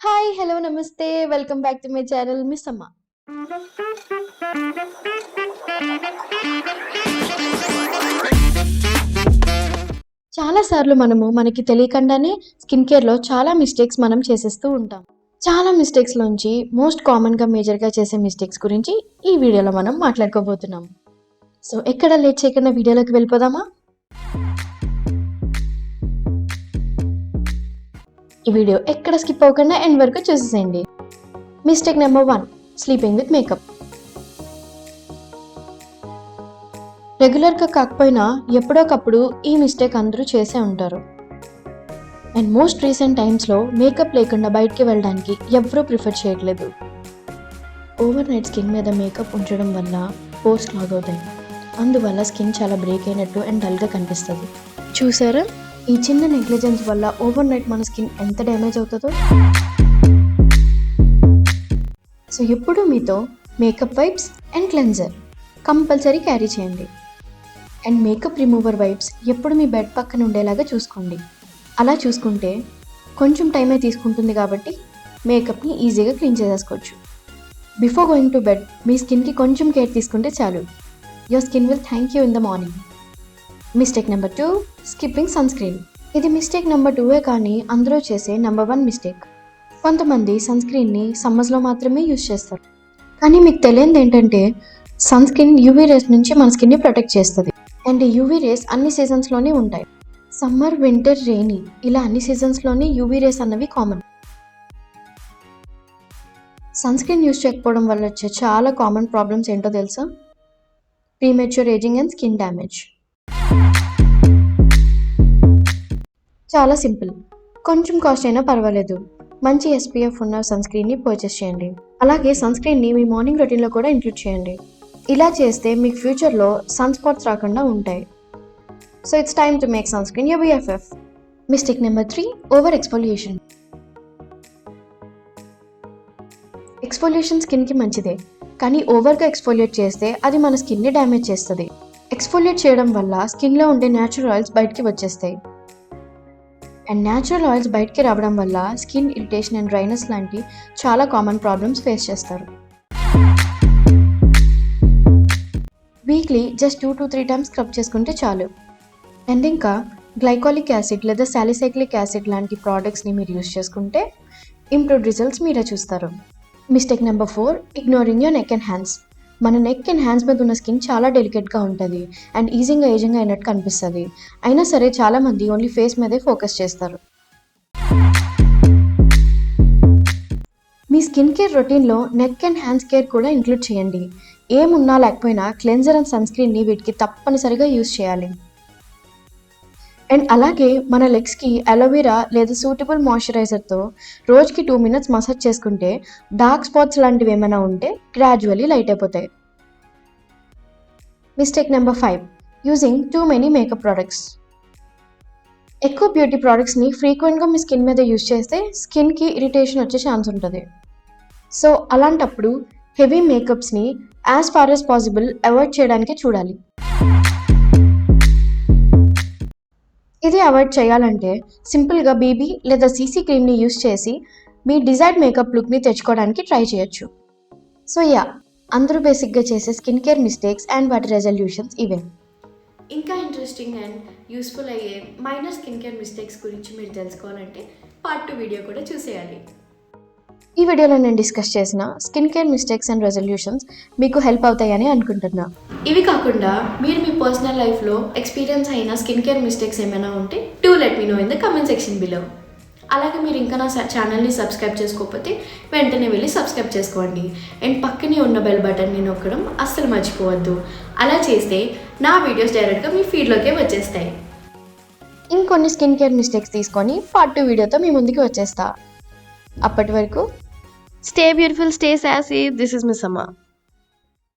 Hi! Hello! నమస్తే! Welcome back to my channel miss అమ్మ. చాలా సార్లు మనకి తెలియకుండానే స్కిన్ కేర్‌లో చాలా మిస్టేక్స్ మనం చేసేస్తూ ఉంటాం. చాలా మిస్టేక్స్‌లోంచి మోస్ట్ కామన్‌గా మేజర్‌గా చేసే మిస్టేక్స్ గురించి ఈ వీడియోలో మనం మాట్లాడుకోబోతున్నాం. సో ఎక్కడ లేట్ చేయకుండా వీడియోలోకి వెళ్ళిపోదామా? ఈ వీడియో ఎక్కడ స్కిప్ అవ్వకుండా ఎండ్ వరకు చూసేసేయండి. Mistake number 1, sleeping with makeup. రెగ్యులర్‌గా కాకపోయినా ఎప్పుడోకప్పుడు ఈ మిస్టేక్ అందరూ చేసే ఉంటారు. అండ్ మోస్ట్ రీసెంట్ టైమ్స్‌లో మేకప్ లేకుండా బయటికి వెళ్ళడానికి ఎవ్వరూ ప్రిఫర్ చేయట్లేదు. ఓవర్ నైట్ స్కిన్ మీద మేకప్ ఉంచడం వల్ల పోర్స్ క్లాగ్ అవుతాయి. అందువల్ల స్కిన్ చాలా బ్రేక్ అయినట్టు అండ్ డల్గా కనిపిస్తుంది. చూసారా? ఈ చిన్న నెగ్లిజెన్స్ వల్ల ఓవర్ నైట్ మన స్కిన్ ఎంత డ్యామేజ్ అవుతుందో. సో ఎప్పుడు మీతో makeup wipes and cleanser compulsory carry చేయండి. అండ్ మేకప్ రిమూవర్ వైప్స్ ఎప్పుడు మీ బెడ్ పక్కన ఉండేలాగా చూసుకోండి. అలా చూసుకుంటే కొంచెం టైమే తీసుకుంటుంది కాబట్టి మేకప్ని ఈజీగా క్లీన్ చేసేసుకోవచ్చు. బిఫోర్ గోయింగ్ టు బెడ్ మీ స్కిన్కి కొంచెం కేర్ తీసుకుంటే చాలు. Your skin will thank you in the morning. Mistake number 2, skipping sunscreen. ఇది మిస్టేక్ నెంబర్ 2 కానీ అందరూ చేసే నెంబర్ 1 మిస్టేక్. కొంతమంది సన్ స్క్రీన్ని సమ్మర్స్లో మాత్రమే యూజ్ చేస్తారు. కానీ మీకు తెలియదు ఏంటంటే సన్ స్క్రీన్ యూవీ రేస్ నుంచి మన స్కిన్ని ప్రొటెక్ట్ చేస్తుంది. అండ్ ఈ యూవీ రేస్ అన్ని సీజన్స్లోనే ఉంటాయి. సమ్మర్, వింటర్, రెయినీ ఇలా అన్ని సీజన్స్లోనే యూవీ రేస్ అన్నవి కామన్. సన్ స్క్రీన్ యూజ్ చేయకపోవడం వల్ల వచ్చే చాలా కామన్ ప్రాబ్లమ్స్ ఏంటో తెలుసా? Premature ageing and skin damage. చాలా సింపుల్. కొంచెం కాస్ట్ అయినా పర్వాలేదు, మంచి SPF ఉన్న సన్ స్క్రీన్ని పర్చేస్ చేయండి. అలాగే సన్ స్క్రీన్ని మీ మార్నింగ్ రొటీన్లో కూడా ఇంక్లూడ్ చేయండి. ఇలా చేస్తే మీకు ఫ్యూచర్లో సన్ స్పాట్స్ రాకుండా ఉంటాయి. So it's time to make sunscreen your BFF. Mistake number 3, over exfoliation. Exfoliation స్కిన్కి మంచిదే, కానీ ఓవర్గా ఎక్స్ఫోలియేట్ చేస్తే అది మన స్కిన్ని డ్యామేజ్ చేస్తుంది. ఎక్స్ఫోలియేట్ చేయడం వల్ల స్కిన్లో ఉండే న్యాచురల్ ఆయిల్స్ బయటికి వచ్చేస్తాయి. అండ్ న్యాచురల్ ఆయిల్స్ బయటికి రావడం వల్ల స్కిన్ ఇరిటేషన్ అండ్ డ్రైనెస్ లాంటి చాలా కామన్ ప్రాబ్లమ్స్ ఫేస్ చేస్తారు. Weekly just 2 to 3 times scrub చేసుకుంటే చాలు. అండ్ ఇంకా గ్లైకాలిక్ యాసిడ్ లేదా సాలిసైక్లిక్ యాసిడ్ లాంటి ప్రోడక్ట్స్ని మీరు యూజ్ చేసుకుంటే ఇంప్రూవ్డ్ రిజల్ట్స్ మీరే చూస్తారు. Mistake number 4, ignoring your neck and hands. మన నెక్ అండ్ హ్యాండ్స్ మీద ఉన్న స్కిన్ చాలా డెలికేట్గా ఉంటుంది అండ్ ఈజీగా ఏజింగ్ అయినట్టు కనిపిస్తుంది. అయినా సరే చాలామంది ఓన్లీ ఫేస్ మీదే ఫోకస్ చేస్తారు. మీ స్కిన్ కేర్ రొటీన్లో నెక్ అండ్ హ్యాండ్స్ కేర్ కూడా ఇంక్లూడ్ చేయండి. ఏమున్నా లేకపోయినా క్లెన్జర్ అండ్ సన్ స్క్రీన్ని వీటికి తప్పనిసరిగా యూజ్ చేయాలి. అండ్ అలాగే మన లెగ్స్కి అలోవెరా లేదా సూటబుల్ మాయిశ్చరైజర్తో రోజుకి 2 minutes మసాజ్ చేసుకుంటే డార్క్ స్పాట్స్ లాంటివి ఏమైనా ఉంటే గ్రాడ్యువల్లీ లైట్ అయిపోతాయి. Mistake number 5, using too many makeup products. ఎక్కువ బ్యూటీ ప్రోడక్ట్స్ని ఫ్రీక్వెంట్గా మీ స్కిన్ మీద యూజ్ చేస్తే స్కిన్కి ఇరిటేషన్ వచ్చే ఛాన్స్ ఉంటుంది. సో అలాంటప్పుడు హెవీ మేకప్స్ని as far as possible avoid చేయడానికి చూడాలి. ఇది అవాయిడ్ చేయాలంటే సింపుల్గా BB లేదా CC క్రీమ్ని యూజ్ చేసి మీ డిజైర్డ్ మేకప్ లుక్ని తెచ్చుకోవడానికి ట్రై చేయొచ్చు. సో అందరూ బేసిక్గా చేసే స్కిన్ కేర్ మిస్టేక్స్ అండ్ వాటి రెజల్యూషన్స్ ఇవే. ఇంకా ఇంట్రెస్టింగ్ అండ్ యూస్ఫుల్ అయ్యే మైనర్ స్కిన్ కేర్ మిస్టేక్స్ గురించి మీరు తెలుసుకోవాలంటే పార్ట్ 2 వీడియో కూడా చూసేయాలి. ఈ వీడియోలో నేను డిస్కస్ చేసిన skin care mistakes and resolutions మీకు హెల్ప్ అవుతాయని అనుకుంటున్నా. ఇవి కాకుండా మీరు మీ పర్సనల్ లైఫ్లో ఎక్స్పీరియన్స్ అయిన స్కిన్ కేర్ మిస్టేక్స్ ఏమైనా ఉంటే do let me know in the comment section below. అలాగే మీరు ఇంకా నా ఛానల్ని సబ్స్క్రైబ్ చేసుకోకపోతే వెంటనే వెళ్ళి సబ్స్క్రైబ్ చేసుకోండి. అండ్ పక్కనే ఉన్న బెల్ బటన్ని నొక్కడం అస్సలు మర్చిపోవద్దు. అలా చేస్తే నా వీడియోస్ డైరెక్ట్గా మీ ఫీడ్లోకే వచ్చేస్తాయి. ఇంకొన్ని స్కిన్ కేర్ మిస్టేక్స్ తీసుకొని పార్ట్ 2 వీడియోతో మీ ముందుకు వచ్చేస్తా. అప్పటి వరకు stay beautiful, stay sassy. This is miss అమ్మ.